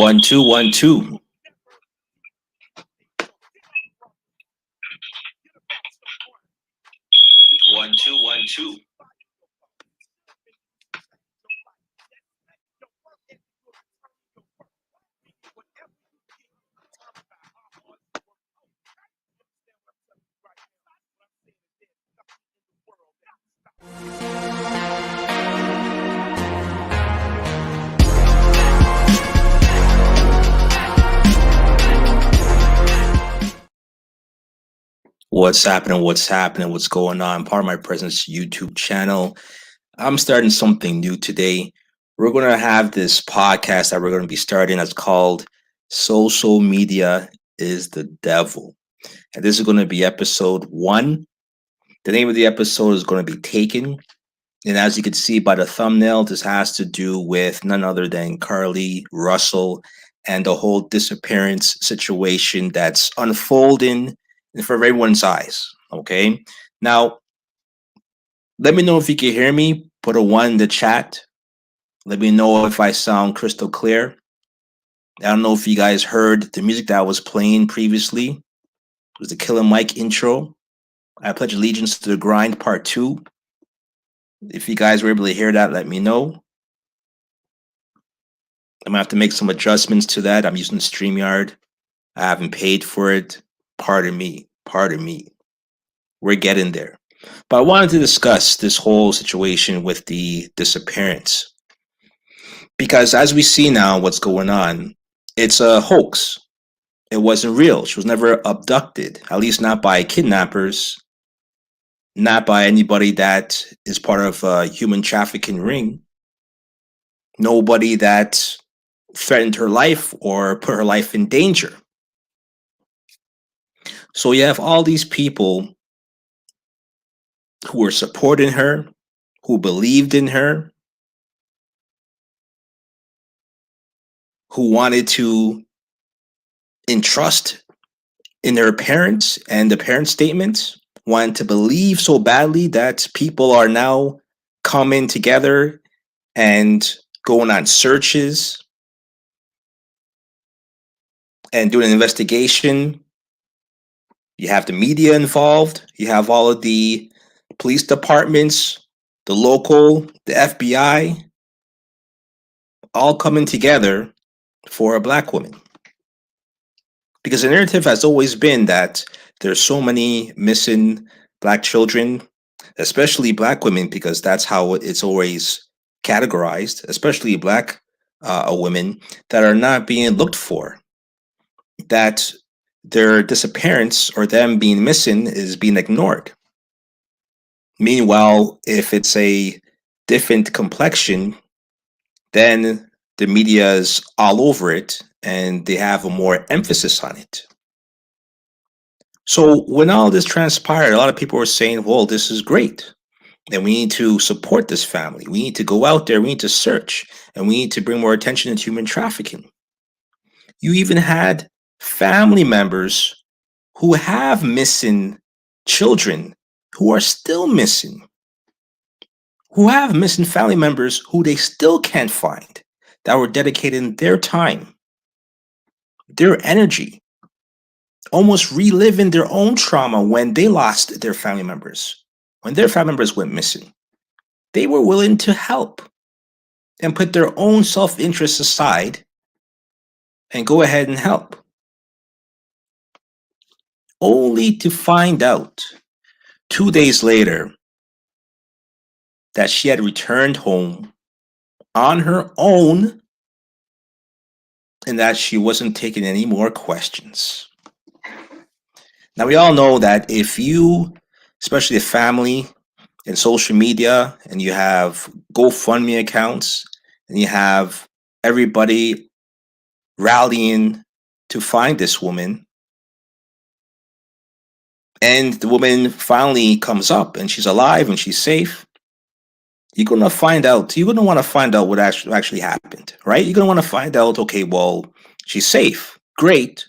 One, two, one, two. One, two, one, two. What's happening? What's happening? What's going on? Part of my presence YouTube channel. I'm starting something new today. We're going to have this podcast that we're going to be starting that's called Social Media is the Devil. And this is going to be episode 1. The name of the episode is going to be Taken. And as you can see by the thumbnail, this has to do with none other than Carly Russell and the whole disappearance situation that's unfolding in front of everyone's eyes. Okay. Now, let me know if you can hear me. Put a 1 in the chat. Let me know if I sound crystal clear. I don't know if you guys heard the music that I was playing previously. It was the Killer Mike intro. I pledge allegiance to the grind part 2. If you guys were able to hear that, let me know. I'm gonna have to make some adjustments to that. I'm using StreamYard. I haven't paid for it. Pardon me. Pardon me. We're getting there. But I wanted to discuss this whole situation with the disappearance. Because as we see now what's going on, it's a hoax. It wasn't real. She was never abducted, at least not by kidnappers, not by anybody that is part of a human trafficking ring. Nobody that threatened her life or put her life in danger. So you have all these people who were supporting her, who believed in her, who wanted to entrust in their parents and the parents' statements, wanted to believe so badly that people are now coming together and going on searches and doing an investigation. You have the media involved. You have all of the police departments, the local, the FBI, all coming together for a black woman. Because the narrative has always been that there's so many missing black children, especially black women, because that's how it's always categorized, especially black women that are not being looked for, that their disappearance or them being missing is being ignored. Meanwhile, if it's a different complexion, then the media is all over it and they have a more emphasis on it. So when all this transpired, a lot of people were saying, well, this is great. And we need to support this family. We need to go out there, we need to search, and we need to bring more attention to human trafficking. You even had family members who have missing children who are still missing, who have missing family members who they still can't find, that were dedicating their time, their energy, almost reliving their own trauma when they lost their family members, when their family members went missing. They were willing to help and put their own self-interest aside and go ahead and help. Only to find out 2 days later that she had returned home on her own and that she wasn't taking any more questions. Now, we all know that if you, especially a family and social media, and you have GoFundMe accounts, and you have everybody rallying to find this woman, and the woman finally comes up and she's alive and she's safe, you're going to find out, you're going to want to find out what actually happened, right? You're going to want to find out, okay, well, she's safe, great,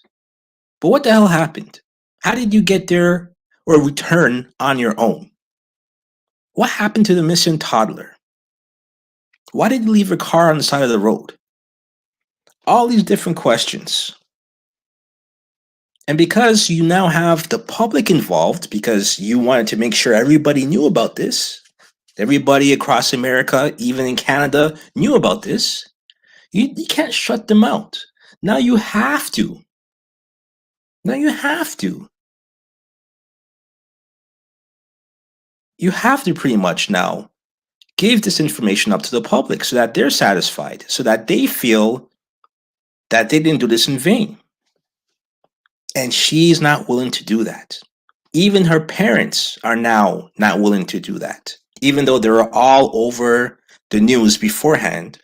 but what the hell happened? How did you get there or return on your own? What happened to the missing toddler? Why did you leave your car on the side of the road? All these different questions. And because you now have the public involved, because you wanted to make sure everybody knew about this, everybody across America, even in Canada, knew about this, you can't shut them out. Now you have to. Now you have to. You have to pretty much now give this information up to the public so that they're satisfied, so that they feel that they didn't do this in vain. And she's not willing to do that. Even her parents are now not willing to do that, even though they were all over the news beforehand,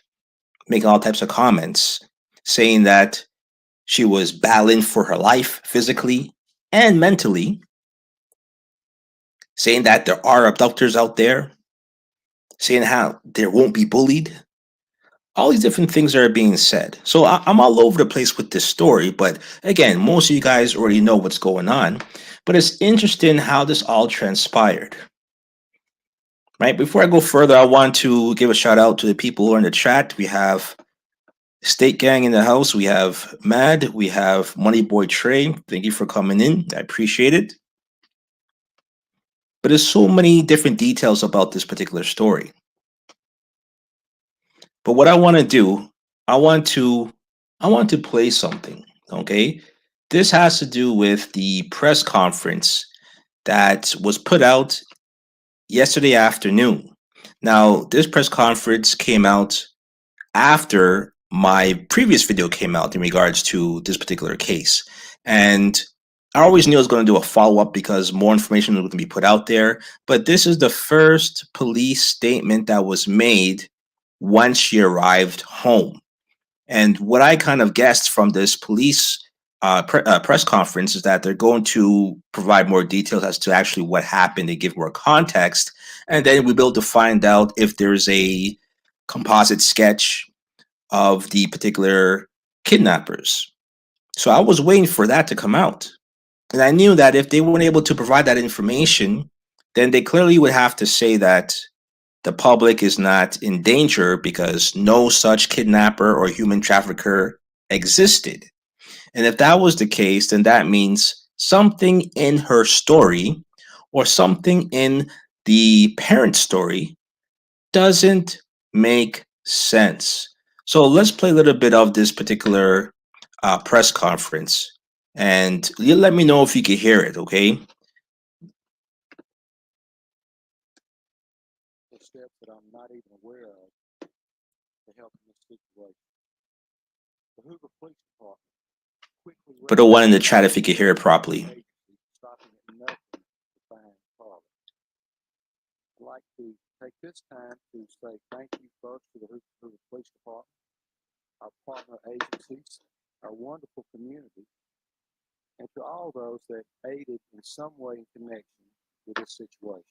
making all types of comments, saying that she was battling for her life physically and mentally, saying that there are abductors out there, saying how there won't be bullied. All these different things are being said. So I'm all over the place with this story, but again, most of you guys already know what's going on. But it's interesting how this all transpired. Right? Before I go further, I want to give a shout out to the people who are in the chat. We have State Gang in the house. We have Mad. We have Money Boy Trey. Thank you for coming in. I appreciate it. But there's so many different details about this particular story. But what I want to do, I want to play something. Okay, this has to do with the press conference that was put out yesterday afternoon. Now, this press conference came out after my previous video came out in regards to this particular case. And I always knew I was going to do a follow-up because more information was going to be put out there. But this is the first police statement that was made once she arrived home. And what I kind of guessed from this police press conference is that they're going to provide more details as to actually what happened and give more context. And then we'll be able to find out if there's a composite sketch of the particular kidnappers. So I was waiting for that to come out. And I knew that if they weren't able to provide that information, then they clearly would have to say that the public is not in danger because no such kidnapper or human trafficker existed. And if that was the case, then that means something in her story or something in the parent's story doesn't make sense. So let's play a little bit of this particular press conference, and you let me know if you can hear it, okay? The steps that I'm not even aware of to help in this situation. The Hoover Police Department quickly put a one in the chat if you can hear it properly. Stopping at nothing to find Carla. I'd like to take this time to say thank you first to the Hoover Police Department, our partner agencies, our wonderful community, and to all those that aided in some way in connection with this situation.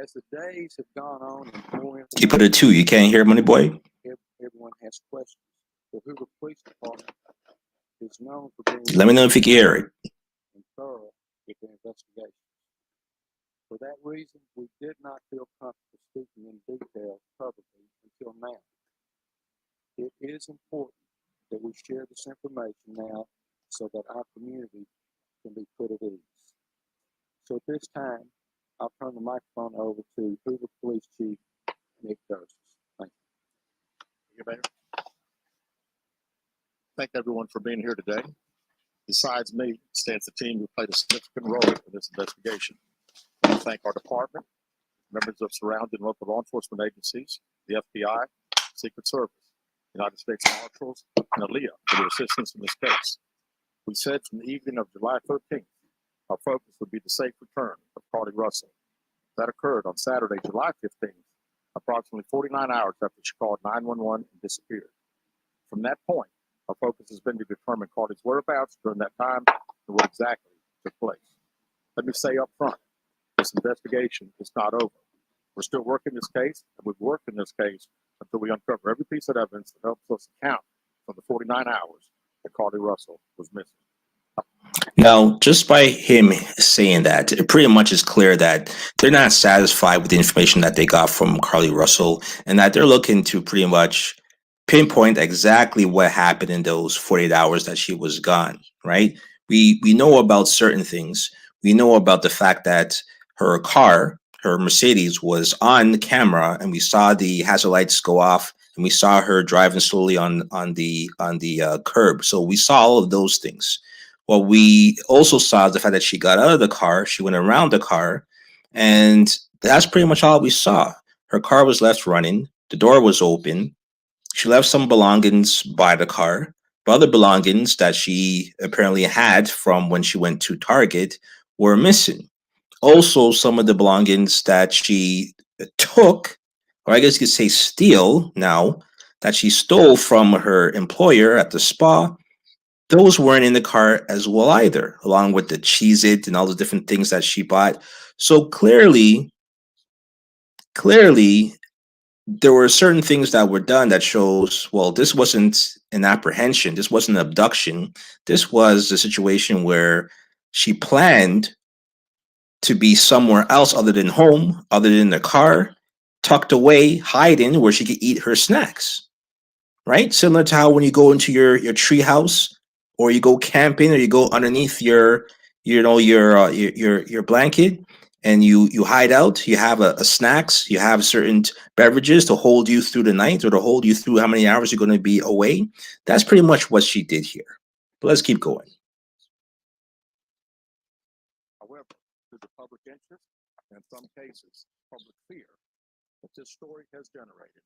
As the days have gone on and more you put a two, you can't hear Money Boy? Everyone has questions. The Hoover Police Department is known for being... Let me know if you can hear it. ...and thorough with their investigations. For that reason, we did not feel comfortable speaking in detail publicly until now. It is important that we share this information now so that our community can be put at ease. So at this time, I'll turn the microphone over to Hoover Police Chief Nick Durst. Thank you. Thank you, Mayor. Thank everyone for being here today. Besides me, stands the team who played a significant role in this investigation. I want to thank our department, members of surrounding local law enforcement agencies, the FBI, Secret Service, United States Marshals, and ALEA for their assistance in this case. We said from the evening of July 13th, our focus would be the safe return of Carly Russell. That occurred on Saturday, July 15th, approximately 49 hours after she called 911 and disappeared. From that point, our focus has been to determine Carly's whereabouts during that time and what exactly took place. Let me say up front, this investigation is not over. We're still working this case, and we've worked in this case until we uncover every piece of evidence that helps us account for the 49 hours that Carly Russell was missing. Now, just by him saying that, it pretty much is clear that they're not satisfied with the information that they got from Carly Russell and that they're looking to pretty much pinpoint exactly what happened in those 48 hours that she was gone, right? We know about certain things. We know about the fact that her car, her Mercedes, was on camera, and we saw the hazard lights go off, and we saw her driving slowly on the curb. So we saw all of those things. What we also saw is the fact that she got out of the car, she went around the car, and that's pretty much all we saw. Her car was left running, the door was open, she left some belongings by the car, but other belongings that she apparently had from when she went to Target were missing. Also, some of the belongings that she took, or I guess you could say steal now, that she stole from her employer at the spa, those weren't in the car as well either, along with the Cheez It and all the different things that she bought. So clearly, there were certain things that were done that shows, well, this wasn't an apprehension, this wasn't an abduction, this was a situation where she planned to be somewhere else other than home, other than the car, tucked away, hiding where she could eat her snacks, right? Similar to how when you go into your tree house, or you go camping, or you go underneath your blanket, and you hide out. You have a snacks. You have certain beverages to hold you through the night, or to hold you through how many hours you're going to be away. That's pretty much what she did here. But let's keep going. However, due to public interest and in some cases public fear that this story has generated,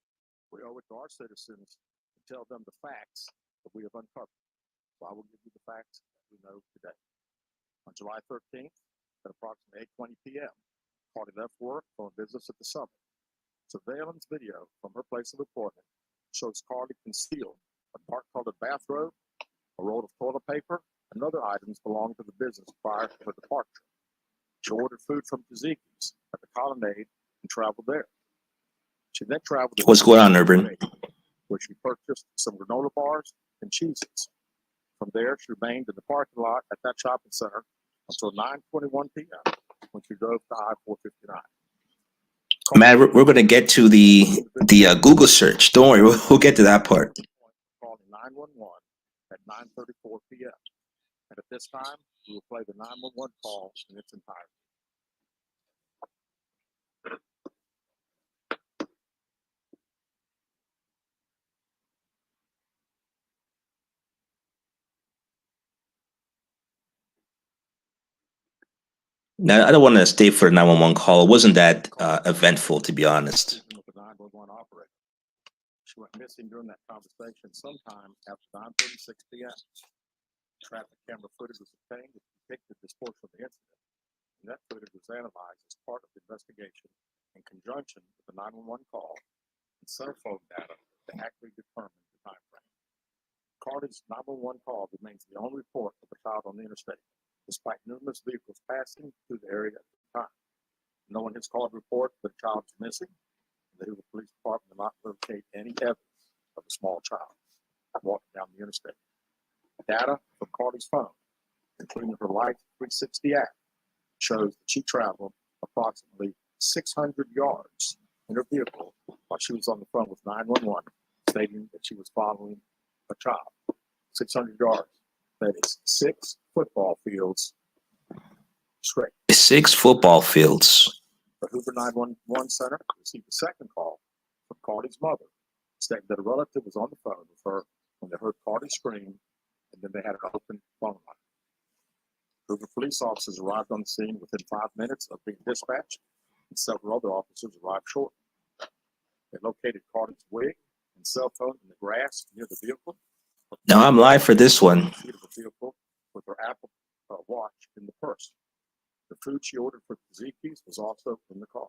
we owe it to our citizens to tell them the facts that we have uncovered. So I will give you the facts that we know today. On July 13th, at approximately 8:20 p.m., Cardi left work on business at the summit. Surveillance video from her place of employment shows Cardi concealed a dark-colored bathrobe, a roll of toilet paper, and other items belonging to the business prior to her departure. She ordered food from Tzatziki's at the Colonnade and traveled there. She then traveled to What's going on, Urban? where she purchased some granola bars and cheeses. From there, she remained in the parking lot at that shopping center until 9:21 p.m. when she drove to I-459. Man, we're going to get to the Google search. Don't worry, we'll get to that part. Calling 911 at 9:34 p.m. And at this time, we will play the 911 call in its entirety. Now, I don't want to stay for a 911 call. It wasn't that eventful, to be honest. With the 911 operator. She went missing during that conversation sometime after 9:36 p.m. Traffic camera footage was obtained that depicted this portion of the incident, and that footage was analyzed as part of the investigation in conjunction with the 911 call and cell phone data to accurately determine the time frame. Cardi's 911 call remains the only report of a child on the interstate, despite numerous vehicles passing through the area at the time. No one has called to report that a child is missing, and the Hoover Police Department will not locate any evidence of a small child walking down the interstate. Data from Cardi's phone, including her Life 360 app, shows that she traveled approximately 600 yards in her vehicle while she was on the phone with 911, stating that she was following a child. 600 yards. That is 6 football fields straight. 6 football fields. The Hoover 911 Center received a second call from Cardi's mother, stating that a relative was on the phone with her when they heard Cardi scream, and then they had an open phone line. Hoover police officers arrived on the scene within 5 minutes of being dispatched, and several other officers arrived shortly. They located Cardi's wig and cell phone in the grass near the vehicle. Now I'm live for this one. The vehicle with her Apple Watch in the purse. The food she ordered for Tzatziki's was also in the car.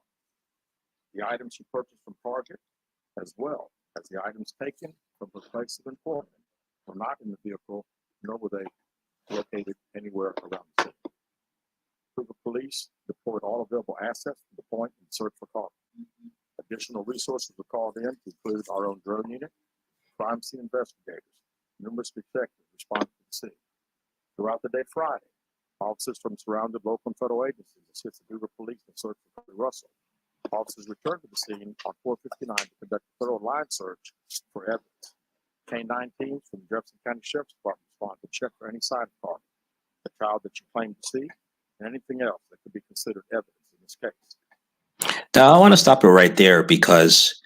The items she purchased from Target, as well as the items taken from her place of employment, were not in the vehicle, nor were they located anywhere around the city. Hoover police deployed all available assets to the point and search for Cardi. Additional resources were called in to include our own drone unit, crime scene investigators, numerous detectives responded to the scene. Throughout the day Friday, officers from surrounding local and federal agencies assisted Hoover police in search for Cardi Russell. Officers returned to the scene on 459 to conduct a thorough line search for evidence. K-9 teams from the Jefferson County Sheriff's Department respond to check for any sign of harm, the child that you claim to see, and anything else that could be considered evidence in this case. Now, I want to stop it right there because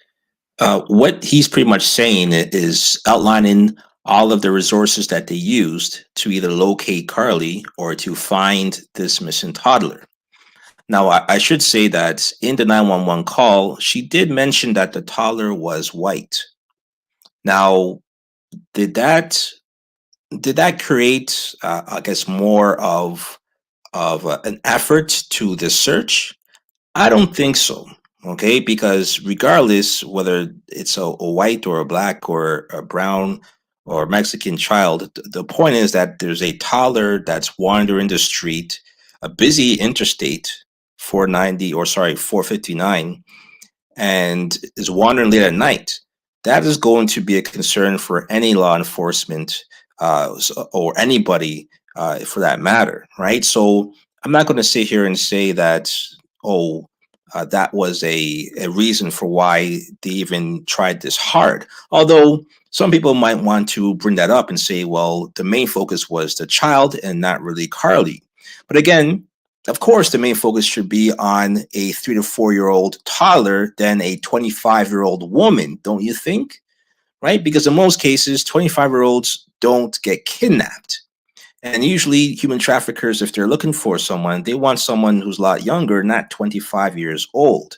what he's pretty much saying is outlining all of the resources that they used to either locate Carly or to find this missing toddler. Now, I should say that in the 911 call, she did mention that the toddler was white. Now, did that create, I guess, more of an effort to the search? I don't think so. Okay, because regardless whether it's a white or a black or a brown or Mexican child, the point is that there's a toddler that's wandering the street, a busy interstate 490 or sorry 459, and is wandering late at night. That is going to be a concern for any law enforcement or anybody for that matter, right? So I'm not going to sit here and say that, oh, that was a reason for why they even tried this hard. Although some people might want to bring that up and say, well, the main focus was the child and not really Carly. But again, of course, the main focus should be on a 3 to 4 year old toddler than a 25-year-old woman, don't you think? Right? Because in most cases, 25-year-olds don't get kidnapped. And usually, human traffickers, if they're looking for someone, they want someone who's a lot younger, not 25 years old.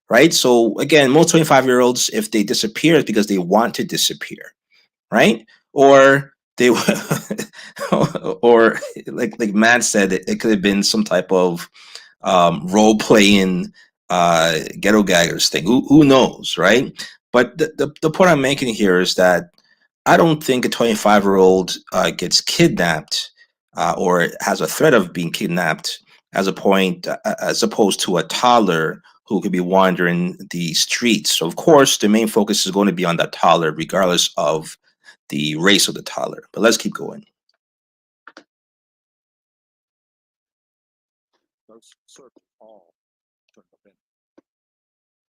Right? So, again, most 25-year-olds, if they disappear, it's because they want to disappear. Right? Or they or like Matt said, it could have been some type of role playing ghetto gaggers thing. Who knows, right? But the point I'm making here is that I don't think a 25-year-old gets kidnapped or has a threat of being kidnapped as opposed to a toddler who could be wandering the streets. So of course, the main focus is going to be on that toddler, regardless of the race of the toddler. But let's keep going. Those searches all turned up in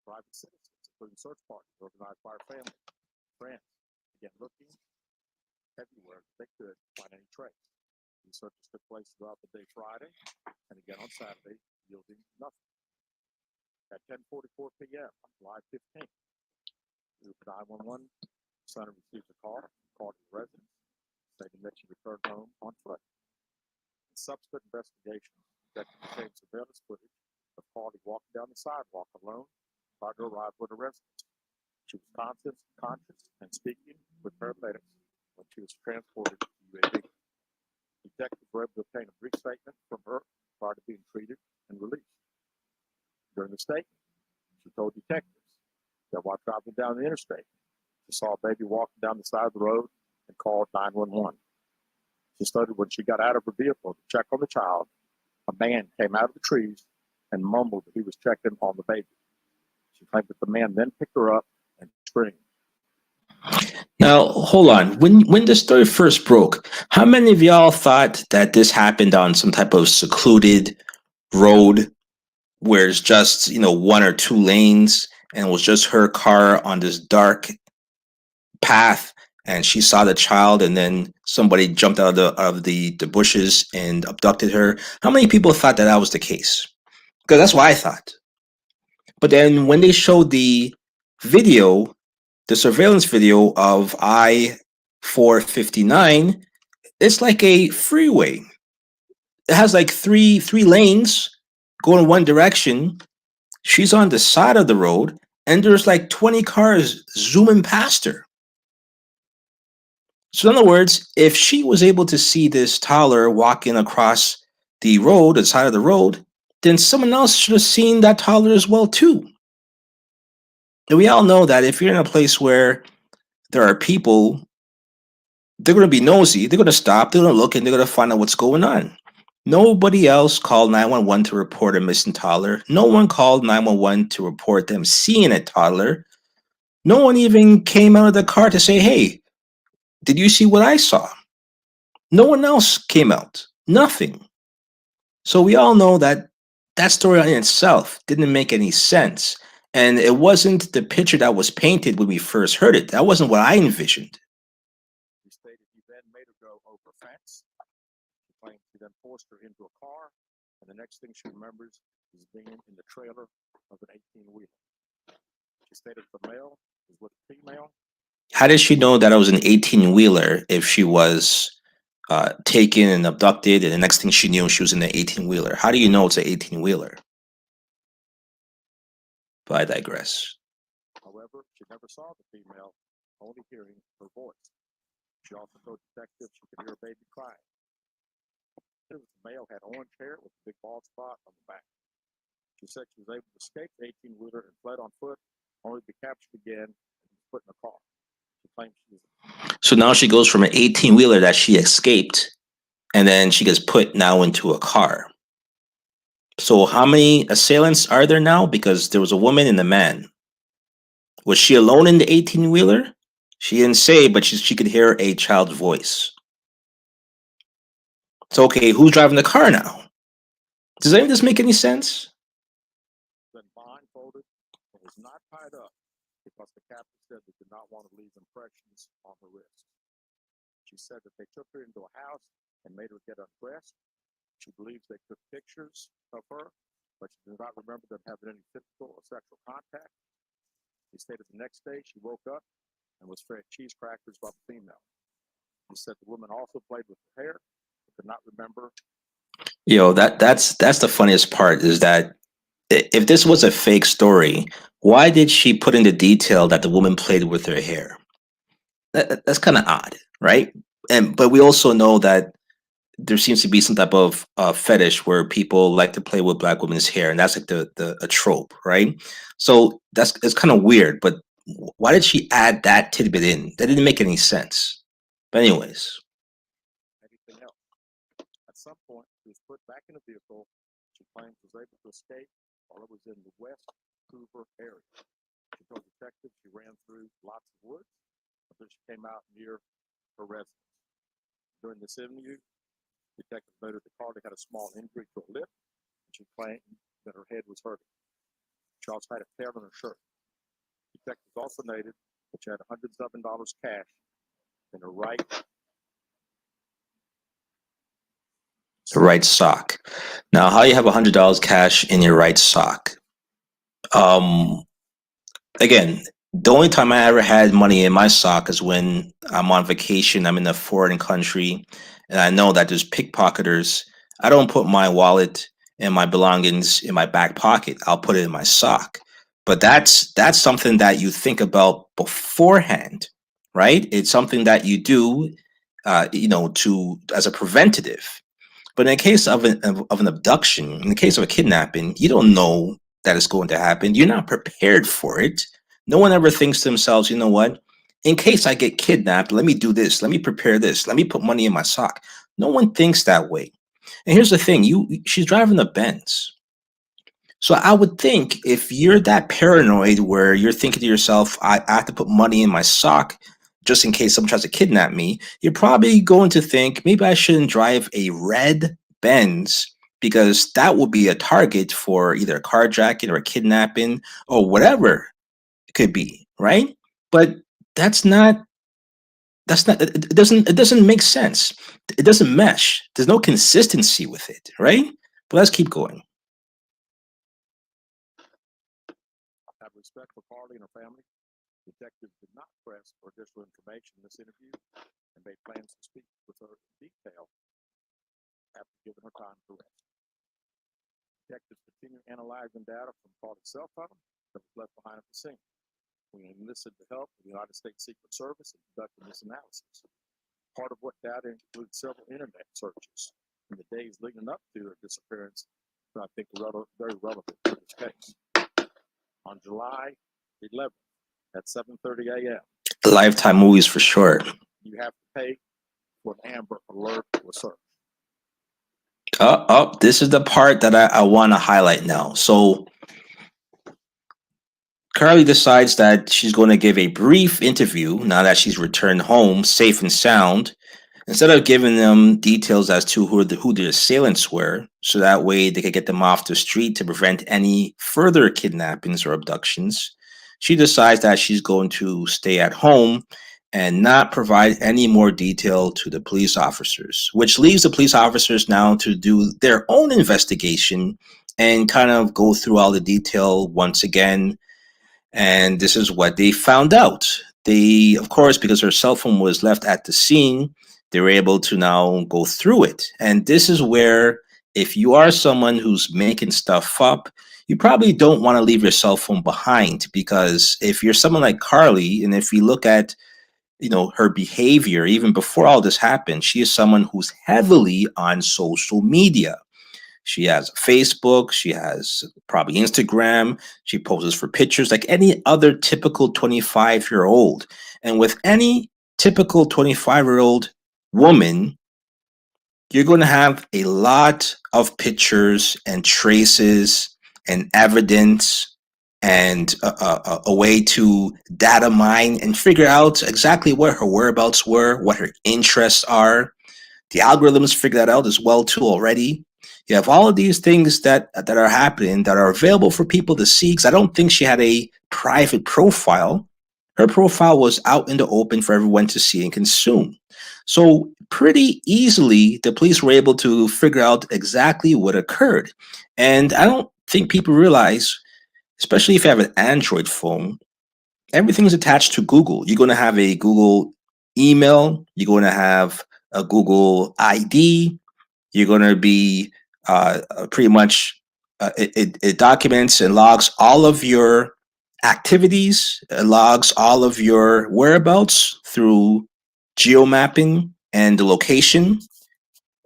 private citizens, including search parties organized by our family, friends, began looking everywhere they could find any trace. These searches took place throughout the day Friday and again on Saturday, yielding nothing. At 10:44 p.m. on July 15th, Group 911 center received a call from the residence stating that she returned home on foot. In subsequent investigation, detectives obtained surveillance footage of Carly walking down the sidewalk alone prior to arrival at the residence. She was conscious and speaking with paramedics when she was transported to UAB. Detectives were able to obtain a brief statement from her prior to being treated and released. During the statement, she told detectives that while traveling down the interstate, she saw a baby walking down the side of the road and called 911. She stated when she got out of her vehicle to check on the child, a man came out of the trees and mumbled that he was checking on the baby. She claimed that the man then picked her up and screamed. Now, hold on. When the story first broke, how many of y'all thought that this happened on some type of secluded road where it's just, 1 or 2 lanes and it was just her car on this dark path and she saw the child and then somebody jumped out of the bushes and abducted her? How many people thought that was the case? Because that's what I thought. But then when they showed the video, the surveillance video of I-459, it's like a freeway. It has like three lanes going one direction. She's on the side of the road, and there's like 20 cars zooming past her. So in other words, if she was able to see this toddler walking across the road, the side of the road, then someone else should have seen that toddler as well too. And we all know that if you're in a place where there are people, they're going to be nosy. They're going to stop. They're going to look and they're going to find out what's going on. Nobody else called 911 to report a missing toddler. No one called 911 to report them seeing a toddler. No one even came out of the car to say, hey, did you see what I saw? No one else came out. Nothing. So we all know that that story in itself didn't make any sense. And it wasn't the picture that was painted when we first heard it. That wasn't what I envisioned. fence. She claims he then forced her into a car, and the next thing she remembers is being in the trailer of an 18-wheeler. She stated the male was with a female. How did she know that it was an 18-wheeler if she was taken and abducted, and the next thing she knew, she was in the 18-wheeler? How do you know it's an 18-wheeler? But I digress. However, she never saw the female, only hearing her voice. She also told detectives she could hear a baby crying. The male had orange hair with a big bald spot on the back. She said she was able to escape the 18-wheeler and fled on foot, only to be captured again and put in a car. She claims she was. So now she goes from an 18-wheeler that she escaped, and then she gets put now into a car. So how many assailants are there now? Because there was a woman and a man. Was she alone in the 18-wheeler? She didn't say, but she could hear a child's voice. So, okay, who's driving the car now? Does any of this make any sense? Been blindfolded and was not tied up because the captain said they did not want to leave impressions on her wrist. She said that they took her into a house and made her get undressed. She believes they took pictures of her, but she does not remember them having any physical or sexual contact. She stated the next day she woke up and was fed cheese crackers by the female. She said the woman also played with her hair, but could not remember. That's the funniest part is that if this was a fake story, why did she put in the detail that the woman played with her hair? That's kind of odd, right? But we also know that there seems to be some type of fetish where people like to play with black women's hair, and that's like the a trope, right? So it's kind of weird. But why did she add that tidbit in? That didn't make any sense. But anyways, Anything else? At some point, she was put back in a vehicle. She claims was able to escape while it was in the West Hoover area. She told detectives she ran through lots of woods until she came out near her residence. During this interview, detectives noted the car had a small injury to her lip, and she claimed that her head was hurting. She also had a tear in her shirt. Detectives also noted that she had $107 cash in her right sock. Now, how you have $100 cash in your right sock? Um, Again, the only time I ever had money in my sock is when I'm on vacation. I'm in a foreign country, and I know that there's pickpocketers. I don't put my wallet and my belongings in my back pocket. I'll put it in my sock. But that's something that you think about beforehand, right? It's something that you do, to as a preventative. But in the case of an abduction, in the case of a kidnapping, you don't know that it's going to happen. You're not prepared for it. No one ever thinks to themselves, you know what? In case I get kidnapped, let me do this. Let me prepare this. Let me put money in my sock. No one thinks that way. And here's the thing: she's driving a Benz. So I would think if you're that paranoid where you're thinking to yourself, I have to put money in my sock just in case someone tries to kidnap me, you're probably going to think maybe I shouldn't drive a red Benz because that will be a target for either a carjacking or a kidnapping or whatever it could be, right? But that's not it doesn't make sense. It doesn't mesh. There's no consistency with it, right? But let's keep going. have respect for Carly and her family. Detectives did not press for additional information in this interview and made plans to speak with her in detail after giving her time to rest. Detectives continue analyzing data from Carly's cell phone that was left behind at the scene. We enlisted the help of the United States Secret Service in conducting this analysis. Part of what data includes several internet searches in the days leading up to her disappearance that I think are very relevant to this case. On July 11th at 7:30 a.m., Lifetime movies for sure. you have to pay for an Amber Alert research. This is the part that I want to highlight now. So Carly decides that she's going to give a brief interview now that she's returned home safe and sound. Instead of giving them details as to who the assailants were, so that way they could get them off the street to prevent any further kidnappings or abductions, she decides that she's going to stay at home and not provide any more detail to the police officers, which leaves the police officers now to do their own investigation and kind of go through all the detail once again. And this is what they found out. They, of course, because her cell phone was left at the scene, they were able to now go through it. And this is where, if you are someone who's making stuff up, you probably don't want to leave your cell phone behind, because if you're someone like Carly, and if you look at her behavior even before all this happened, she is someone who's heavily on social media. She has Facebook, she has probably Instagram, she poses for pictures like any other typical 25-year-old. And with any typical 25-year-old woman, you're going to have a lot of pictures and traces and evidence and a way to data mine and figure out exactly what her whereabouts were, what her interests are. The algorithms figure that out as well too already. You have all of these things that are happening that are available for people to see, because I don't think she had a private profile. Her profile was out in the open for everyone to see and consume. So pretty easily, the police were able to figure out exactly what occurred. And I don't think people realize, especially if you have an Android phone, everything is attached to Google. You're going to have a Google email, you're going to have a Google ID, you're going to be pretty much, it documents and logs all of your activities, logs all of your whereabouts through geomapping and the location.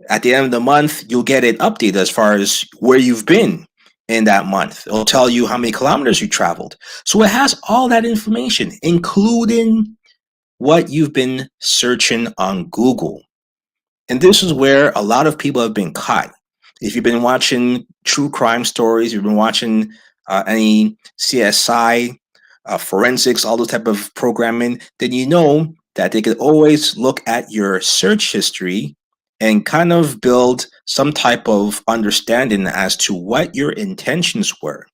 At the end of the month, you'll get an update as far as where you've been in that month. It'll tell you how many kilometers you traveled. So it has all that information, including what you've been searching on Google. And this is where a lot of people have been caught. If you've been watching true crime stories, you've been watching any CSI, forensics, all those type of programming, then you know that they could always look at your search history and kind of build some type of understanding as to what your intentions were.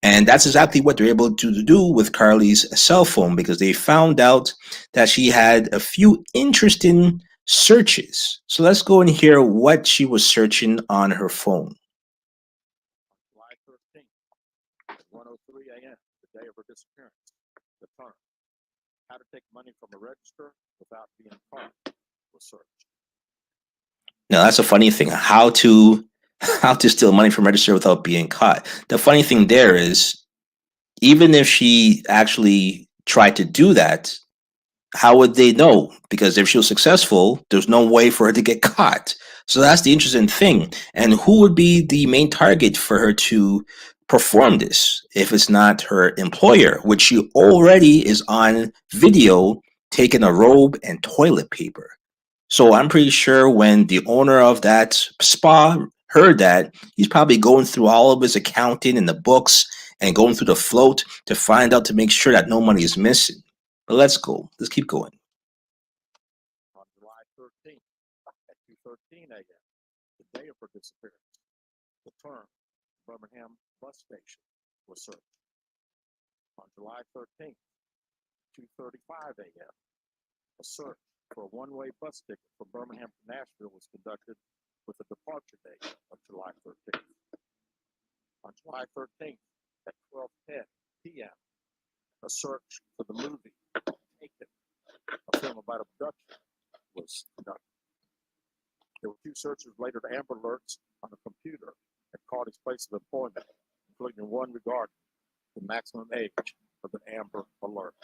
And that's exactly what they're able to do with Carly's cell phone, because they found out that she had a few interesting searches. So let's go and hear what she was searching on her phone. July 13th at 1:03 a.m., the day of her disappearance. The term, how to take money from a register without being caught, was searched. Now that's a funny thing. How to steal money from register without being caught. The funny thing there is, even if she actually tried to do that, how would they know? Because if she was successful, there's no way for her to get caught. So that's the interesting thing. And who would be the main target for her to perform this if it's not her employer, which she already is on video taking a robe and toilet paper? So I'm pretty sure when the owner of that spa heard that, he's probably going through all of his accounting and the books and going through the float to find out, to make sure that no money is missing. But let's go. Let's keep going. On July 13th at 2:13 a.m., the day of her disappearance, the term Birmingham bus station was searched. On July 13th, 2:35 a.m., a search for a one-way bus ticket from Birmingham to Nashville was conducted with a departure date of July 13th. On July 13th at 12:10 p.m., a search for the movie Taken, a film about abduction, was conducted. There were two searches later to Amber Alerts on the computer at Cardi's place of employment, including one regarding the maximum age of an Amber Alert.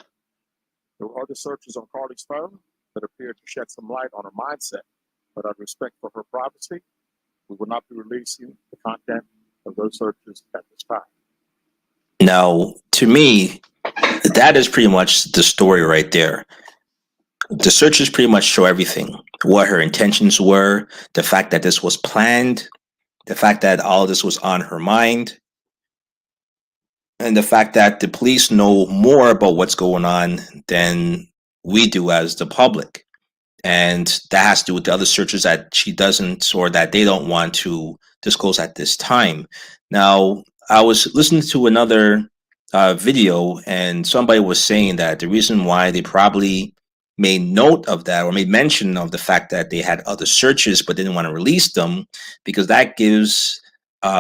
There were other searches on Cardi's phone that appeared to shed some light on her mindset, but out of respect for her privacy, we will not be releasing the content of those searches at this time. Now, to me, that is pretty much the story right there. The searches pretty much show everything, what her intentions were, the fact that this was planned, the fact that all of this was on her mind, and the fact that the police know more about what's going on than we do as the public. And that has to do with the other searches that she doesn't, or that they don't want to disclose at this time. Now, I was listening to another video, and somebody was saying that the reason why they probably made note of that or made mention of the fact that they had other searches but didn't want to release them because that gives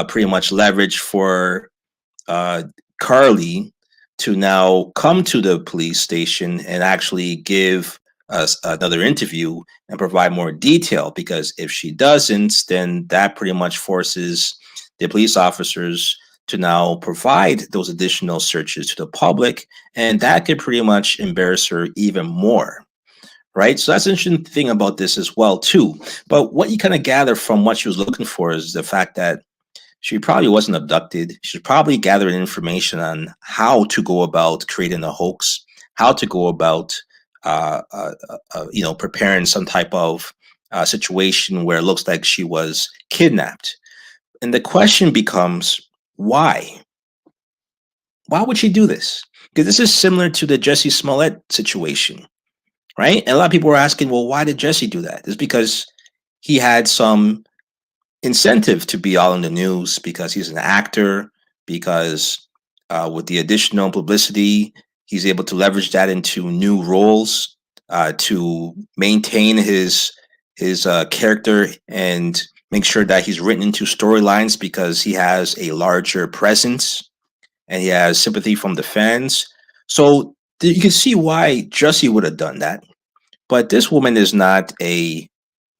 pretty much leverage for uh, Carly to now come to the police station and actually give us another interview and provide more detail. Because if she doesn't, then that pretty much forces the police officers to now provide those additional searches to the public, and that could pretty much embarrass her even more. Right. So that's an interesting thing about this as well, too. But what you kind of gather from what she was looking for is the fact that she probably wasn't abducted. She's probably gathering information on how to go about creating a hoax, how to go about, preparing some type of situation where it looks like she was kidnapped. And the question becomes, why? Why would she do this? Because this is similar to the Jesse Smollett situation, right? And a lot of people were asking, well, why did Jesse do that? It's because he had some incentive to be all in the news because he's an actor, because with the additional publicity, he's able to leverage that into new roles to maintain his character and make sure that he's written into storylines because he has a larger presence and he has sympathy from the fans. So you can see why Jesse would have done that. But this woman is not a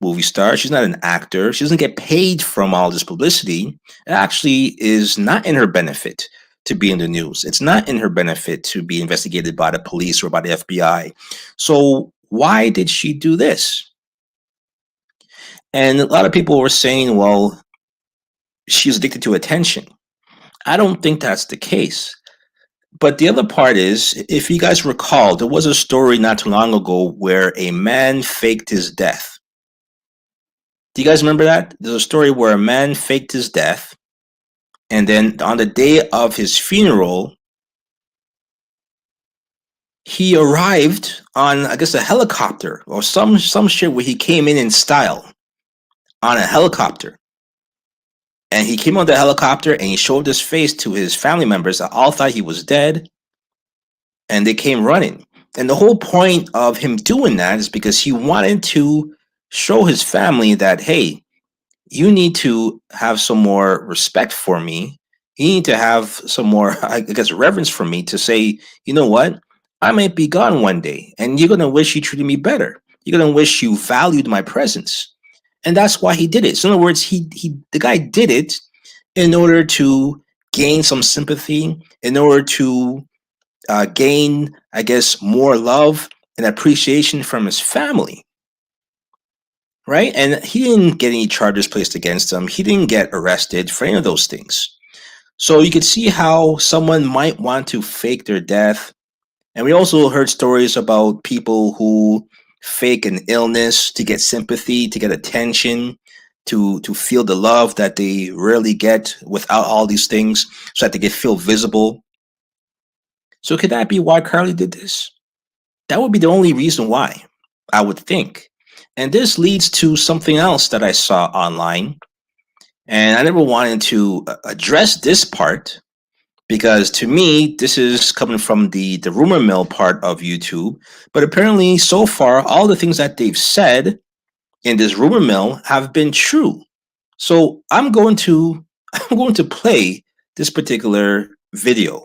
movie star. She's not an actor. She doesn't get paid from all this publicity. It actually is not in her benefit to be in the news. It's not in her benefit to be investigated by the police or by the FBI. So why did she do this? And a lot of people were saying, well, she's addicted to attention. I don't think that's the case. But the other part is, if you guys recall, there was a story not too long ago where a man faked his death. Do you guys remember that? There's a story where a man faked his death, and then on the day of his funeral, he arrived on, I guess, a helicopter or some shit where he came in style on a helicopter. And he came on the helicopter and he showed his face to his family members that all thought he was dead, and they came running. And the whole point of him doing that is because he wanted to show his family that, hey, you need to have some more respect for me. You need to have some more, I guess, reverence for me to say, you know what? I might be gone one day, and you're going to wish you treated me better. You're going to wish you valued my presence. And that's why he did it. So in other words, the guy did it in order to gain some sympathy, in order to gain, I guess, more love and appreciation from his family. Right? And he didn't get any charges placed against him. He didn't get arrested for any of those things. So you could see how someone might want to fake their death. And we also heard stories about people who fake an illness to get sympathy, to get attention, to feel the love that they rarely get without all these things, so that they can feel visible. So could that be why Carly did this? That would be the only reason why, I would think. And this leads to something else that I saw online. And I never wanted to address this part because to me, this is coming from the rumor mill part of YouTube. But apparently, so far, all the things that they've said in this rumor mill have been true. So I'm going to play this particular video.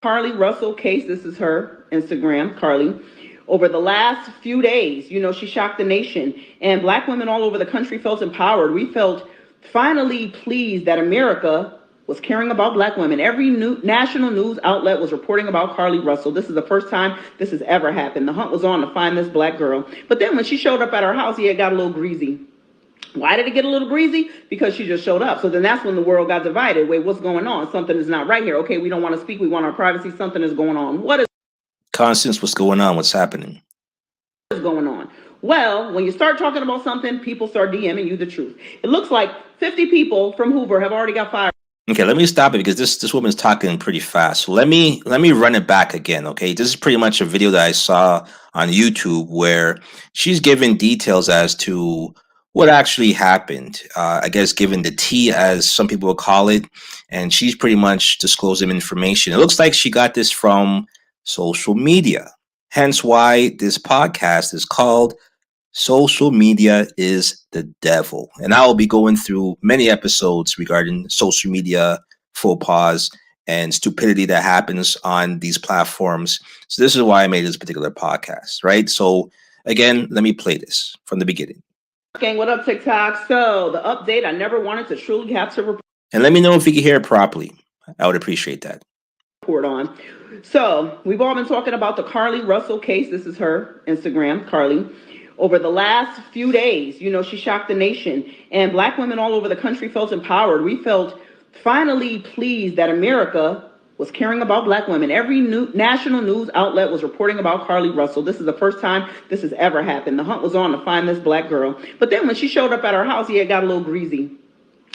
Carly Russell case, this is her Instagram, Carly. Over the last few days, she shocked the nation, and Black women all over the country felt empowered. We felt finally pleased that America was caring about Black women. Every national news outlet was reporting about Carly Russell. This is the first time this has ever happened. The hunt was on to find this Black girl. But then when she showed up at our house, it got a little greasy. Why did it get a little greasy? Because she just showed up. So then that's when the world got divided. Wait, what's going on? Something is not right here. Okay, we don't want to speak. We want our privacy. Something is going on. What is Constance, what's going on? What's happening? Going on? Well, when you start talking about something, people start DMing you the truth. It looks like 50 people from Hoover have already got fired. Okay, let me stop it because this woman's talking pretty fast. So let me run it back again. Okay, this is pretty much a video that I saw on YouTube where she's giving details as to what actually happened. I guess given the tea, as some people will call it, and she's pretty much disclosing information. It looks like she got this from social media. Hence why this podcast is called Social Media is the Devil. And I will be going through many episodes regarding social media faux pas and stupidity that happens on these platforms. So this is why I made this particular podcast, right? So again, let me play this from the beginning. Gang, what up, TikTok? So the update I never wanted to truly have to And let me know if you can hear it properly. I would appreciate that. report on. So we've all been talking about the Carly Russell case. This is her Instagram, Carly. Over the last few days, she shocked the nation, and Black women all over the country felt empowered. We felt finally pleased that America was caring about Black women. Every national news outlet was reporting about Carly Russell. This is the first time this has ever happened. The hunt was on to find this Black girl. But then when she showed up at our house, it got a little greasy.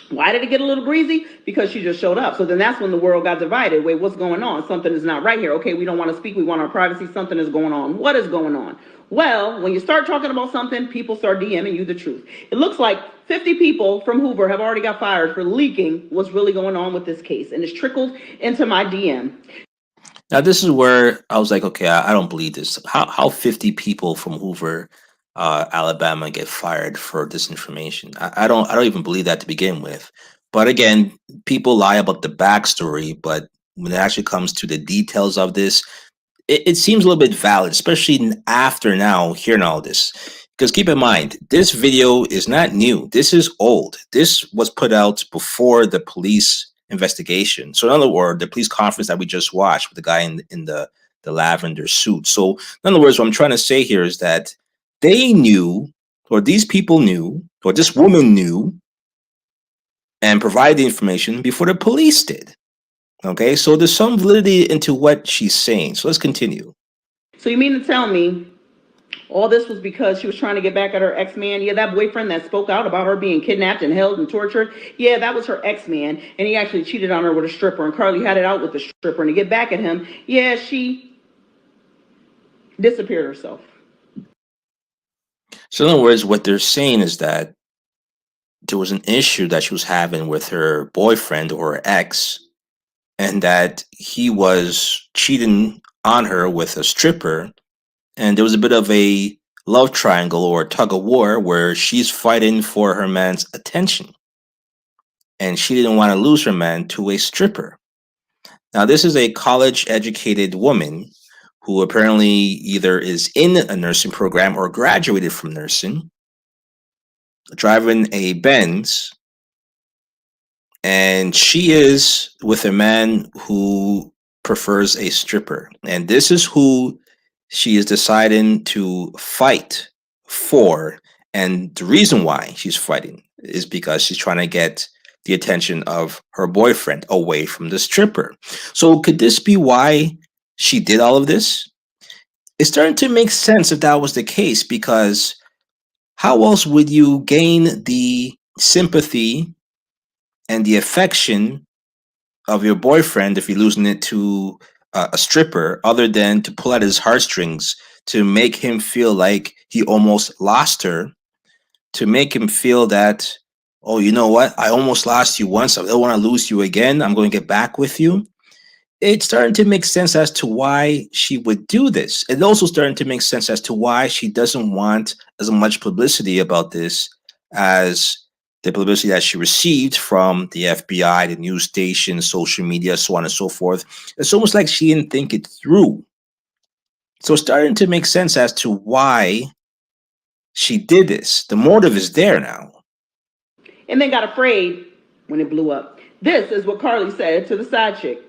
Why did it get a little greasy? Because she just showed up. So then that's when the world got divided. Wait, what's going on? Something is not right here. Okay, we don't want to speak. We want our privacy. Something is going on. What is going on? Well, when you start talking about something, people start DMing you the truth. It looks like 50 people from Hoover have already got fired for leaking what's really going on with this case. And it's trickled into my DM. Now this is where I was like, okay, I don't believe this. How 50 people from Hoover, Alabama get fired for disinformation? I don't even believe that to begin with. But again, people lie about the backstory, but when it actually comes to the details of this, it seems a little bit valid, especially after now hearing all this. Because keep in mind, this video is not new. This is old. This was put out before the police investigation. So in other words, the police conference that we just watched with the guy in the lavender suit. So in other words, what I'm trying to say here is that they knew, or these people knew, or this woman knew, and provided the information before the police did. Okay, so there's some validity into what she's saying. So let's continue. So you mean to tell me all this was because she was trying to get back at her ex-man? Yeah, that boyfriend that spoke out about her being kidnapped and held and tortured. Yeah, that was her ex-man. And he actually cheated on her with a stripper. And Carly had it out with the stripper. And to get back at him, yeah, she disappeared herself. So in other words, what they're saying is that there was an issue that she was having with her boyfriend or her ex, and that he was cheating on her with a stripper. And there was a bit of a love triangle or tug of war where she's fighting for her man's attention. And she didn't want to lose her man to a stripper. Now, this is a college educated woman who apparently either is in a nursing program or graduated from nursing, driving a Benz, and she is with a man who prefers a stripper. And this is who she is deciding to fight for. And the reason why she's fighting is because she's trying to get the attention of her boyfriend away from the stripper. So could this be why she did all of this? It's starting to make sense if that was the case, because how else would you gain the sympathy and the affection of your boyfriend if you're losing it to a stripper, other than to pull at his heartstrings, to make him feel like he almost lost her, to make him feel that, oh, you know what? I almost lost you once. I don't want to lose you again. I'm going to get back with you. It's starting to make sense as to why she would do this. It's also starting to make sense as to why she doesn't want as much publicity about this as the publicity that she received from the FBI, the news station, social media, so on and so forth. It's almost like she didn't think it through. So it's starting to make sense as to why she did this. The motive is there now. And then got afraid when it blew up. This is what Carly said to the side chick.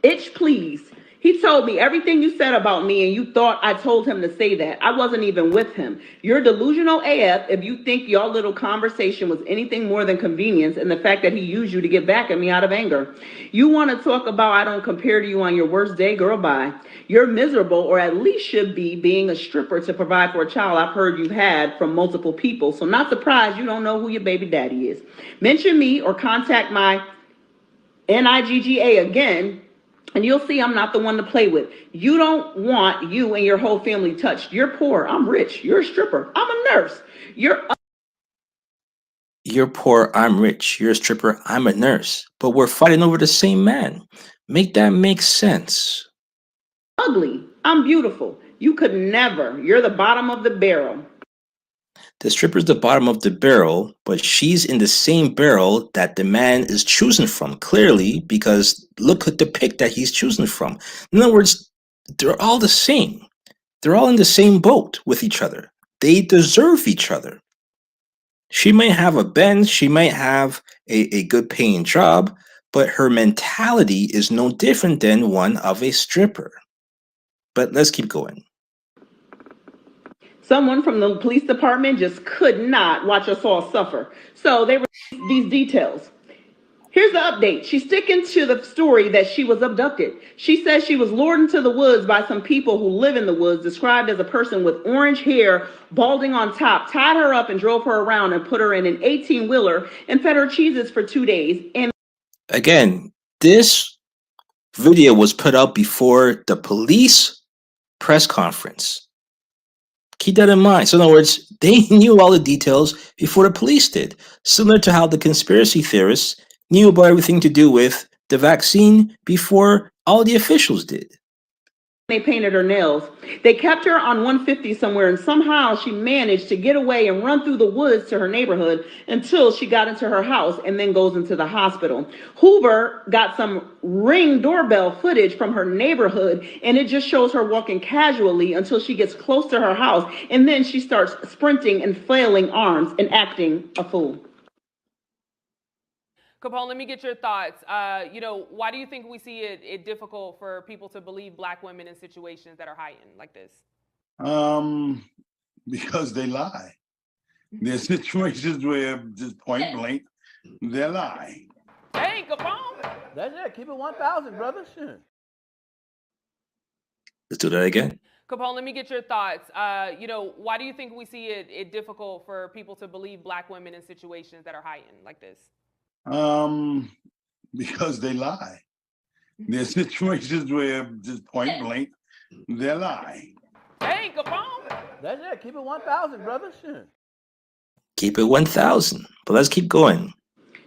Itch, please. He told me everything you said about me, and you thought I told him to say that. I wasn't even with him. You're delusional AF if you think your little conversation was anything more than convenience, and the fact that he used you to get back at me out of anger. You want to talk about I don't compare to you on your worst day? Girl, bye. You're miserable, or at least should be, being a stripper to provide for a child I've heard you've had from multiple people. So not surprised you don't know who your baby daddy is. Mention me or contact my NIGGA again, and you'll see I'm not the one to play with. You don't want you and your whole family touched. You're poor. I'm rich. You're a stripper. I'm a nurse. You're poor. I'm rich. You're a stripper. I'm a nurse. But we're fighting over the same man. Make that make sense. Ugly. I'm beautiful. You could never. You're the bottom of the barrel. The stripper's the bottom of the barrel, but she's in the same barrel that the man is choosing from, clearly, because look at the pick that he's choosing from. In other words, they're all the same. They're all in the same boat with each other. They deserve each other. She might have a Benz, she might have a good paying job, but her mentality is no different than one of a stripper. But let's keep going. Someone from the police department just could not watch us all suffer. So they released these details. Here's the update. She's sticking to the story that she was abducted. She says she was lured into the woods by some people who live in the woods, described as a person with orange hair, balding on top, tied her up and drove her around and put her in an 18-wheeler and fed her cheeses for 2 days. And again, this video was put out before the police press conference. Keep that in mind. So in other words, they knew all the details before the police did, similar to how the conspiracy theorists knew about everything to do with the vaccine before all the officials did. they painted her nails. They kept her on 150 somewhere, and somehow she managed to get away and run through the woods to her neighborhood until she got into her house and then goes into the hospital. Hoover got some Ring doorbell footage from her neighborhood, and it just shows her walking casually until she gets close to her house, and then she starts sprinting and flailing arms and acting a fool. Capone, let me get your thoughts. Why do you think we see it difficult for people to believe Black women in situations that are heightened like this? Because they lie. There's situations where just point blank, they're lying. Hey, Capone. That's it. Keep it 1,000, brother. Sure. Let's do that again. Capone, let me get your thoughts. Why do you think we see it difficult for people to believe Black women in situations that are heightened like this? Because they lie. There's situations where just point blank, they're lying. Hey, Capone. That's it. Keep it 1,000, brother. Sure. Keep it 1,000. But let's keep going.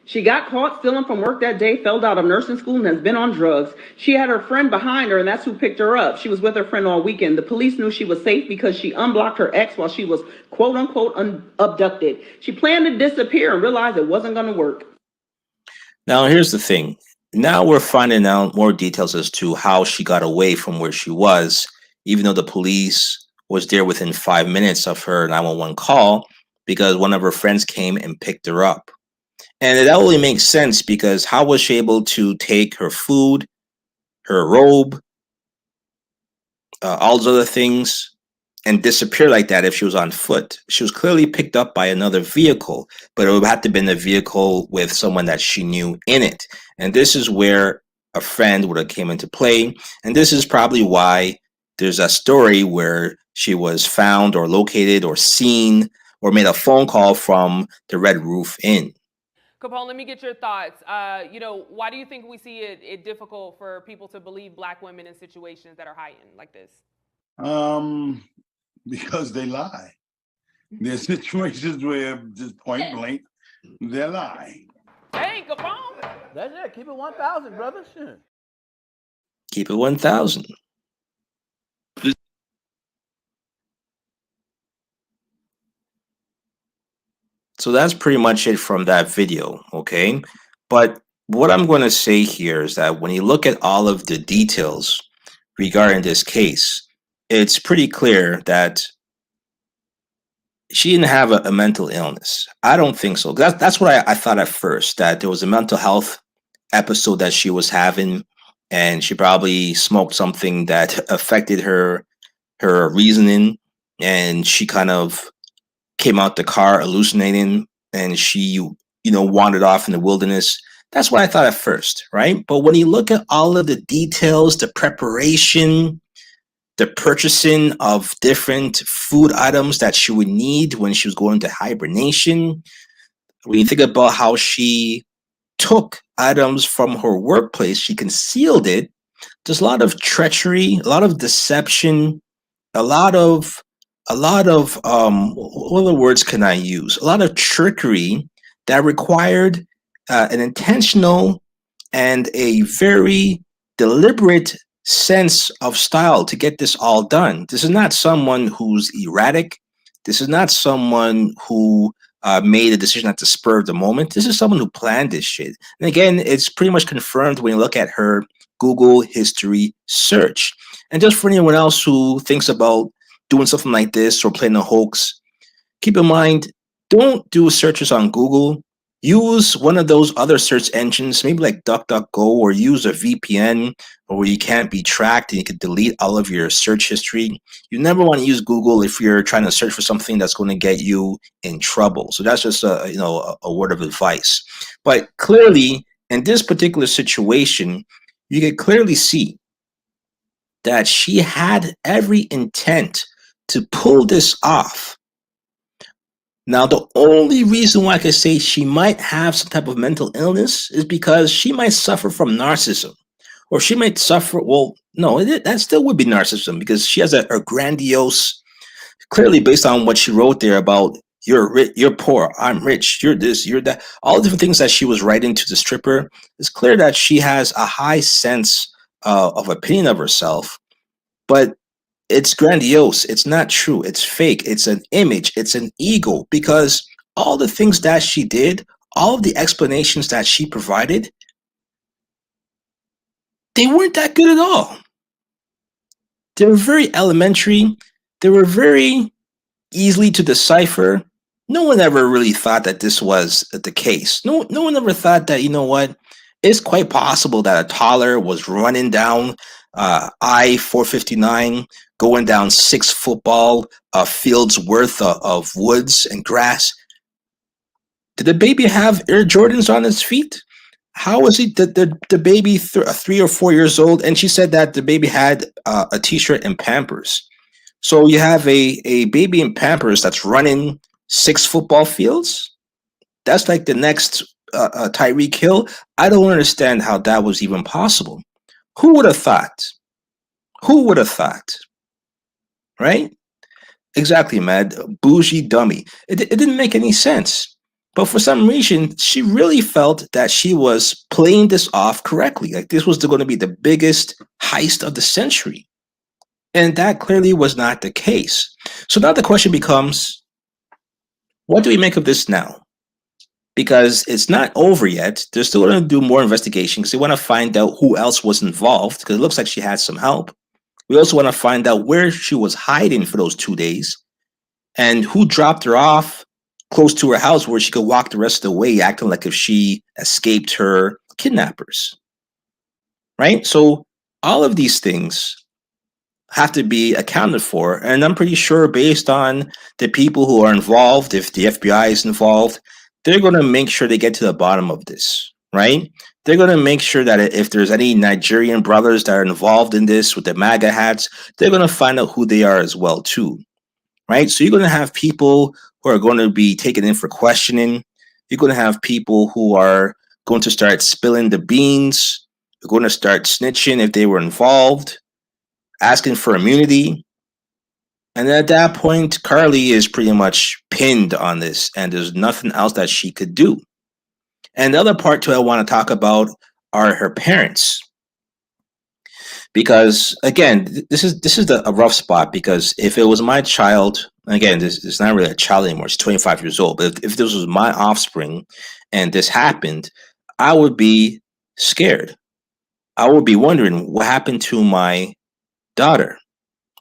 She got caught stealing from work that day, failed out of nursing school, and has been on drugs. She had her friend behind her, and that's who picked her up. She was with her friend all weekend. The police knew she was safe because she unblocked her ex while she was, quote unquote, abducted. She planned to disappear and realized it wasn't going to work. Now, here's the thing. Now we're finding out more details as to how she got away from where she was, even though the police was there within 5 minutes of her 911 call, because one of her friends came and picked her up. And it only makes sense because how was she able to take her food, her robe, all those other things, and disappear like that if she was on foot? She was clearly picked up by another vehicle, but it would have to have been a vehicle with someone that she knew in it. And this is where a friend would have came into play. And this is probably why there's a story where she was found or located or seen or made a phone call from the Red Roof Inn. Capone, let me get your thoughts. Why do you think we see it difficult for people to believe Black women in situations that are heightened like this? Because they lie. There's situations where just point blank, they're lying. Hey, Capone. That's it. Keep it 1,000, brother. Sure. Keep it 1,000. So that's pretty much it from that video, okay? But what I'm going to say here is that when you look at all of the details regarding this case, it's pretty clear that she didn't have a mental illness. I don't think so. That's what I thought at first, that there was a mental health episode that she was having, and she probably smoked something that affected her reasoning, and she kind of came out the car hallucinating, and she wandered off in the wilderness. That's what I thought at first, right? But when you look at all of the details, the preparation, the purchasing of different food items that she would need when she was going into hibernation, when you think about how she took items from her workplace, she concealed it. There's a lot of treachery, a lot of deception, a lot of what other words can I use? A lot of trickery that required an intentional and a very deliberate sense of style to get this all done. This is not someone who's erratic. This is not someone who made a decision at the spur of the moment. This is someone who planned this shit. And again, it's pretty much confirmed when you look at her Google history search. And just for anyone else who thinks about doing something like this or playing a hoax, keep in mind, don't do searches on Google. Use one of those other search engines, maybe like DuckDuckGo, or use a VPN, or where you can't be tracked and you can delete all of your search history. You never want to use Google if you're trying to search for something that's going to get you in trouble. So that's just a word of advice. But clearly, in this particular situation, you can clearly see that she had every intent to pull this off. Now, the only reason why I could say she might have some type of mental illness is because she might suffer from narcissism, or she might suffer. Well, no, that still would be narcissism, because she has a grandiose, clearly based on what she wrote there about you're rich, you're poor, I'm rich, you're this, you're that, all the different things that she was writing to the stripper. It's clear that she has a high sense of opinion of herself, but it's grandiose. It's not true. It's fake. It's an image. It's an ego, because all the things that she did, all of the explanations that she provided, they weren't that good at all. They were very elementary. They were very easily to decipher. No one ever really thought that this was the case. No one ever thought that, you know what, it's quite possible that a toddler was running down I-459, going down 6 football fields worth of woods and grass. Did the baby have Air Jordans on his feet? How was he the baby 3 or 4 years old? And she said that the baby had a t-shirt and Pampers. So you have a baby in Pampers that's running 6 football fields? That's like the next Tyreek Hill. I don't understand how that was even possible. Who would have thought? Who would have thought? Right? Exactly, man. Bougie dummy. It didn't make any sense. But for some reason, she really felt that she was playing this off correctly. Like this was going to be the biggest heist of the century. And that clearly was not the case. So now the question becomes, what do we make of this now? Because it's not over yet. They're still going to do more investigation because they want to find out who else was involved, because it looks like she had some help. We also want to find out where she was hiding for those 2 days and who dropped her off close to her house where she could walk the rest of the way, acting like if she escaped her kidnappers. Right? So all of these things have to be accounted for. And I'm pretty sure based on the people who are involved, if the FBI is involved, they're going to make sure they get to the bottom of this, right? They're going to make sure that if there's any Nigerian brothers that are involved in this with the MAGA hats, they're going to find out who they are as well, too, right? So you're going to have people who are going to be taken in for questioning. You're going to have people who are going to start spilling the beans. They're going to start snitching if they were involved, asking for immunity. And at that point, Carly is pretty much pinned on this, and there's nothing else that she could do. And the other part too I want to talk about are her parents. Because again, this is a rough spot, because if it was my child, again, this is not really a child anymore, she's 25 years old, but if this was my offspring and this happened, I would be scared. I would be wondering what happened to my daughter.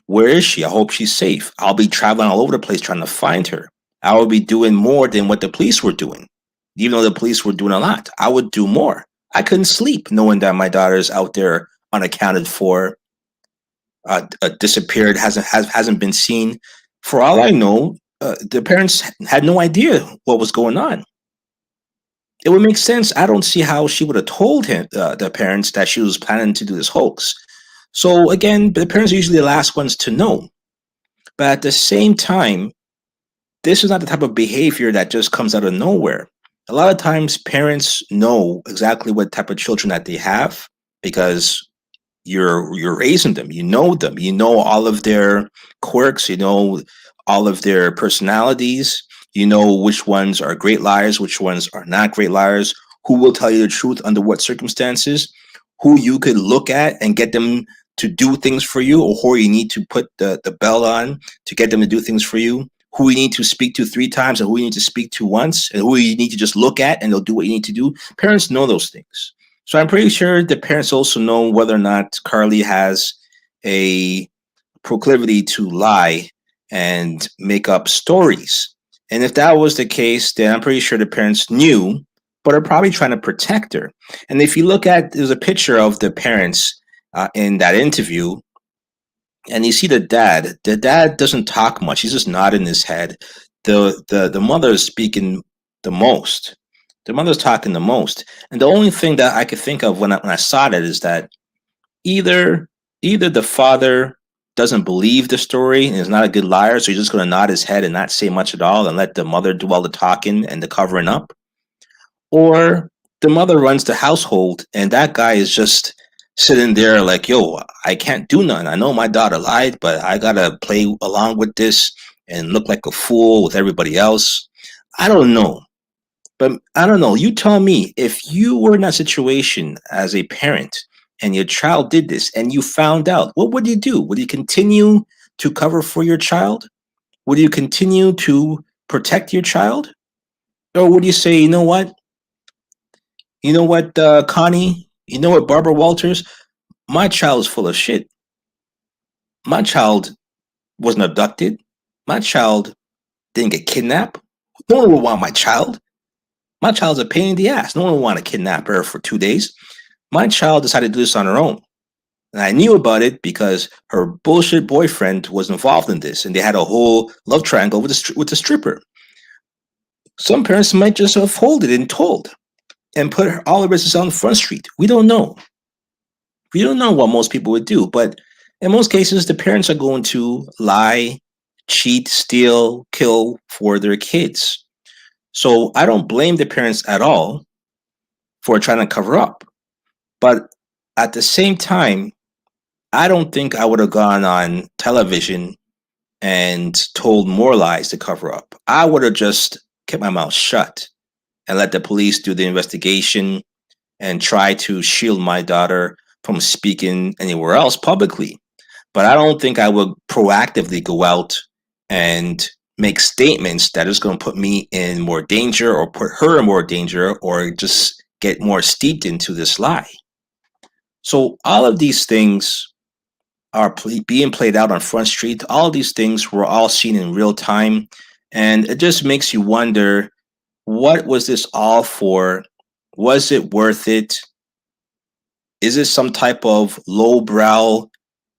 Where is she? I hope she's safe. I'll be traveling all over the place trying to find her. I would be doing more than what the police were doing. Even though the police were doing a lot, I would do more. I couldn't sleep knowing that my daughter's out there unaccounted for, disappeared, hasn't been seen. For all I know, the parents had no idea what was going on. It would make sense. I don't see how she would have told the parents that she was planning to do this hoax. So again, the parents are usually the last ones to know. But at the same time, this is not the type of behavior that just comes out of nowhere. A lot of times parents know exactly what type of children that they have, because you're raising them, you know all of their quirks, you know all of their personalities, you know which ones are great liars, which ones are not great liars, who will tell you the truth under what circumstances, who you could look at and get them to do things for you, or who you need to put the bell on to get them to do things for you, who you need to speak to 3 times and who you need to speak to once, and who you need to just look at and they'll do what you need to do. Parents know those things. So I'm pretty sure the parents also know whether or not Carly has a proclivity to lie and make up stories. And if that was the case, then I'm pretty sure the parents knew, but are probably trying to protect her. And if you look at, there's a picture of the parents in that interview, and you see the dad. The dad doesn't talk much. He's just nodding his head. The mother is speaking the most. The mother's talking the most. And the only thing that I could think of when I saw that is that either the father doesn't believe the story and is not a good liar, so he's just going to nod his head and not say much at all and let the mother do all the talking and the covering up, or the mother runs the household and that guy is just sitting there like, yo, I can't do nothing. I know my daughter lied, but I gotta play along with this and look like a fool with everybody else. I don't know. But I don't know. You tell me, if you were in that situation as a parent and your child did this and you found out, what would you do? Would you continue to cover for your child? Would you continue to protect your child? Or would you say, you know what? You know what, Connie? You know what, Barbara Walters? My child is full of shit. My child wasn't abducted. My child didn't get kidnapped. No one would want my child. My child's a pain in the ass. No one would want to kidnap her for 2 days. My child decided to do this on her own. And I knew about it because her bullshit boyfriend was involved in this, and they had a whole love triangle with the stripper. Some parents might just have folded and told and put all the business on Front Street. We don't know. We don't know what most people would do, but in most cases, the parents are going to lie, cheat, steal, kill for their kids. So I don't blame the parents at all for trying to cover up. But at the same time, I don't think I would have gone on television and told more lies to cover up. I would have just kept my mouth shut and let the police do the investigation and try to shield my daughter from speaking anywhere else publicly. But I don't think I would proactively go out and make statements that is going to put me in more danger or put her in more danger or just get more steeped into this lie. So all of these things are being played out on Front Street. All of these things were all seen in real time. And it just makes you wonder, what was this all for? Was it worth it? Is it some type of lowbrow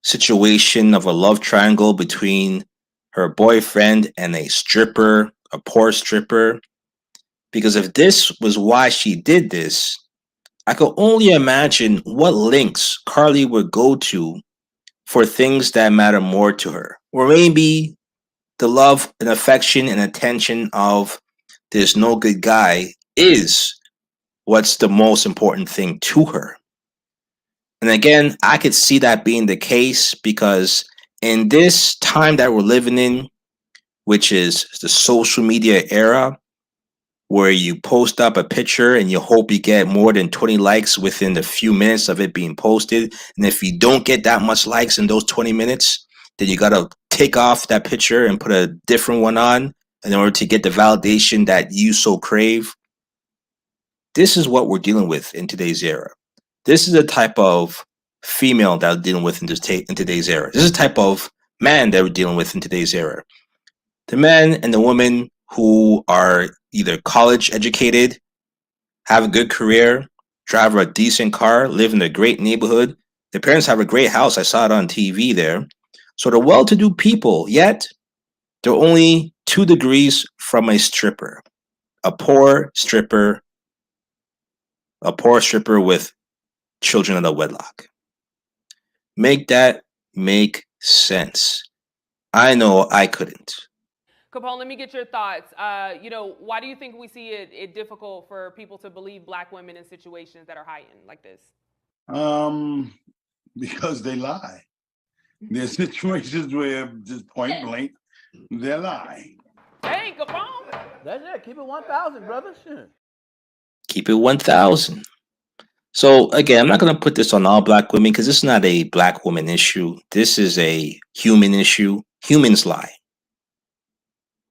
situation of a love triangle between her boyfriend and a stripper, a poor stripper? Because if this was why she did this, I could only imagine what lengths Carly would go to for things that matter more to her. Or maybe the love and affection and attention of this no good guy is what's the most important thing to her. And again, I could see that being the case because in this time that we're living in, which is the social media era, where you post up a picture and you hope you get more than 20 likes within a few minutes of it being posted. And if you don't get that much likes in those 20 minutes, then you got to take off that picture and put a different one on in order to get the validation that you so crave. This is what we're dealing with in today's era. This is the type of female that we're dealing with in today's era. This is the type of man that we're dealing with in today's era. The men and the women who are either college educated, have a good career, drive a decent car, live in a great neighborhood. Their parents have a great house. I saw it on TV there. So they're well-to-do people, yet they're only 2 degrees from a stripper, a poor stripper with children out of wedlock. Make that make sense. I know I couldn't. Capone, let me get your thoughts. Why do you think we see it difficult for people to believe Black women in situations that are heightened like this? Because they lie. There's situations where just point blank, they're lying. Hey, Capone. That's it. Keep it 1,000, brother. Shit. Keep it 1,000. So again, I'm not going to put this on all black women because this is not a black woman issue. This is a human issue. Humans lie.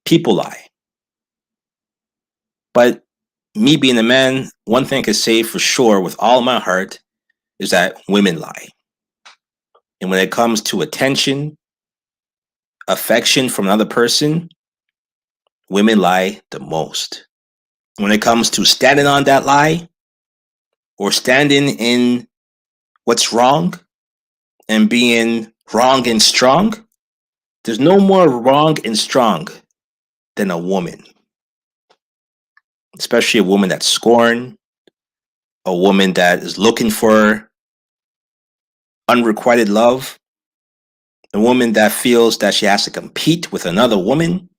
People lie. But me being a man, one thing I can say for sure with all my heart is that women lie. And when it comes to attention, affection from another person, women lie the most. When it comes to standing on that lie or standing in what's wrong and being wrong and strong, there's no more wrong and strong than a woman, especially a woman that's scorned, a woman that is looking for unrequited love, a woman that feels that she has to compete with another woman.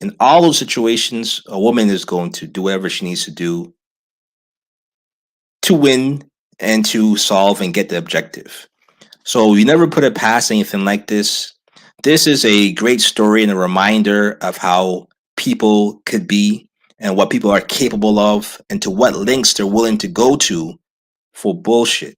In all those situations, a woman is going to do whatever she needs to do to win and to solve and get the objective. So you never put it past anything like this. This is a great story and a reminder of how people could be and what people are capable of and to what lengths they're willing to go to for bullshit.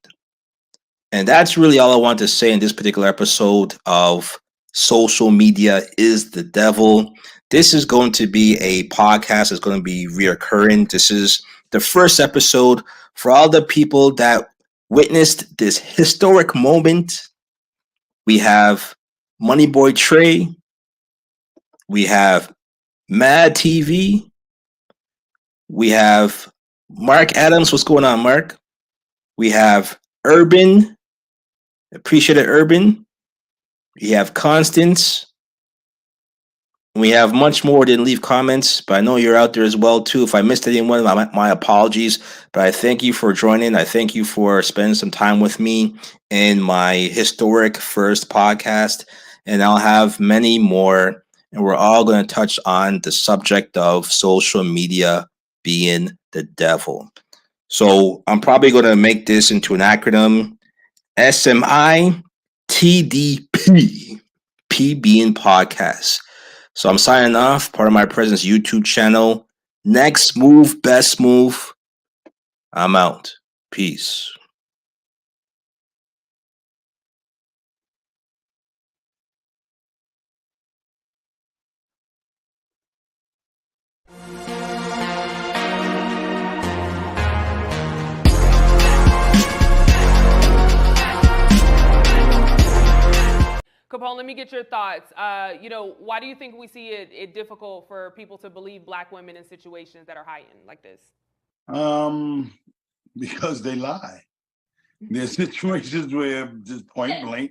And that's really all I want to say in this particular episode of Social Media is the Devil. This is going to be a podcast that's going to be reoccurring. This is the first episode for all the people that witnessed this historic moment. We have Money Boy Trey. We have Mad TV. We have Mark Adams. What's going on, Mark? We have Urban. Appreciate it, Urban. We have Constance. We have much more. Didn't leave comments, but I know you're out there as well too. If I missed anyone, my apologies. But I thank you for joining. I thank you for spending some time with me in my historic first podcast. And I'll have many more. And we're all going to touch on the subject of social media being the devil. So I'm probably going to make this into an acronym. SMI TDP, P being podcast. So I'm signing off, part of my presence YouTube channel. Next move, best move. I'm out. Peace. Capone, let me get your thoughts. Why do you think we see it difficult for people to believe black women in situations that are heightened like this? Because they lie. There's situations where just point blank,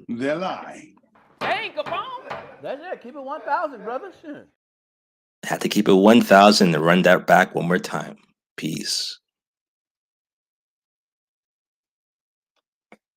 they're lying. Hey, Capone. That's it. Keep it 1,000, brother. Shit. Had to keep it 1,000 and run that back one more time. Peace.